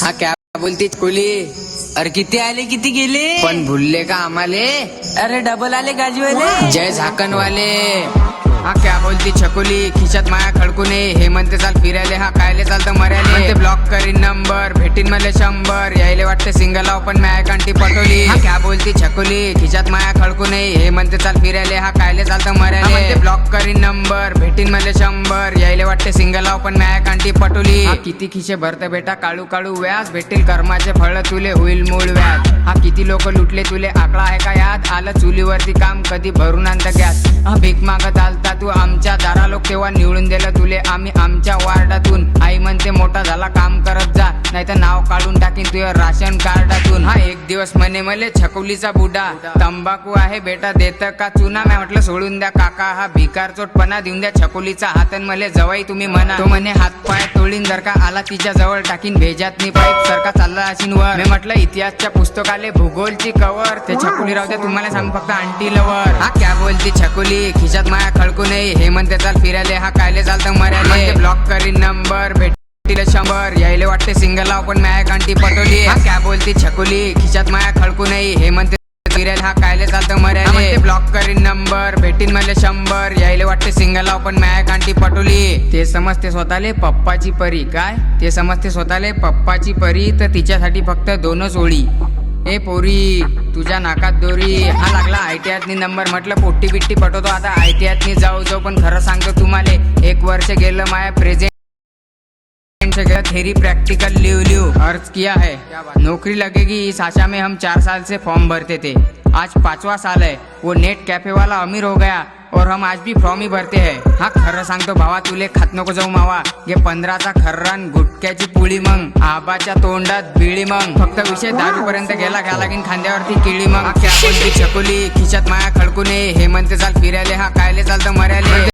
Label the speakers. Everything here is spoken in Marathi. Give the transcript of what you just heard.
Speaker 1: हा क्या बोलती कोली?
Speaker 2: अरे किती आले किती गेले?
Speaker 1: पण भुलले का आम्हाले?
Speaker 2: अरे डबल आले गाजीवाले.
Speaker 1: जय झाकणवाले. हा क्या बोलती छकुली? खिशात माया खडकू नये. हे म्हणते चाल फिरायले, हा कायले चालतं मर्याले. म्हणते ब्लॉक करीन नंबर, भेटीन मले 100. यायले वाटते सिंगल लाव पण माया कांटी पटोली. हा क्या बोलती छकुली? खिशात माया खडकू नये. हे म्हणते चाल फिरायले, हा कायले चालतं मर्याले. म्हणते ब्लॉक करीन नंबर, भेटीन मले 100. यायले वाटते सिंगल लाव पण माया कांटी पटोली. हा किती खिशे भरत बेटा काळू काळू व्याज, भेटेल कर्माचे फळ तुले होईल मूळ व्याज. हा किती लोक लुटले तुले आकडा आहे का याद? आलं चुलीवरती काम कधी भरून आणतं गॅस. हा भीक मागत आलता तू आमच्या दारा लोक, तेव्हा निवडून दिलं तुले आम्ही आमच्या वार्डातून. आई म्हणते मोठा झाला काम करत जा, नाही तर नाव काढून टाकीन तुझ्या राशन कार्डातून. हा एक दिवस म्हणे मले छकुलीचा बुडा, तंबाखू आहे बेटा देत का चुना? मी म्हटलं सोडून द्या काका हा भिकार चोटपणा, देऊन द्या छकुलीचा हातन मले जवाई तुम्ही म्हणा. तो म्हणे हात पाय तोडीन जर का आला तिच्या जवळ, टाकीन भेजातनी पाईप सारखा चालला असीन वर. मी म्हटलं इतिहासच्या पुस्तकाले भूगोलची कवर, ते छकुली राहू द्या तुम्हाला सांग फक्त आंटी लवर. हा क्या बोलती छकुली? खिशात माया खडकू नये. हे म्हणते चाल फिरायले, हा कायले चालतं मर्याले. ब्लॉक करीन नंबर, भेटील 100. यायले वाटते सिंगल लाव पण माया कांटी पटोली. हा क्या बोलती छकुली? खिशात माया खडकू नये. हे म्हणते फिरायला, हा कायले चालतं मर्याले. ब्लॉक करीन नंबर, भेटीन मले 100. यायले वाटते सिंगल लाव पण माया कांटी पटोली. ते समजते स्वतःले पप्पाची परी. काय ते समजते स्वतःले पप्पाची परी, तर तिच्यासाठी फक्त 2च ओळी. ए पोरी तुझ्या नाकात दोरी. हा लागला ITI नंबर, म्हटलं पोट्टी बिट्टी पटवतो आता ITI जाऊ पण खरं सांगतो तुम्हाले, 1 वर्ष गेलं माया प्रेझेंट थेरी प्रैक्टिकल लिव अर्ज किया है. नौकरी लगेगी इस आशा में हम 4 साल से फॉर्म भरते थे. आज 5वां साल है. वो नेट कैफे वाला अमीर हो गया और हम आज भी फॉर्म ही भरते हैं. हा खरं सांगतो भावा तुले खात नको जाऊ मावा. घे 15चा खर्रान गुटक्याची पुळी, मग आबाच्या तोंडात बिळी. मग फक्त विषय दारू पर्यंत गेला, घ्या लागीन खांद्यावरती किळी. मग क्या बोलती छकुली? खिशात माया खडकू नये. हे म्हणते चाल फिरायले, हा कायले चालतं मर्याले.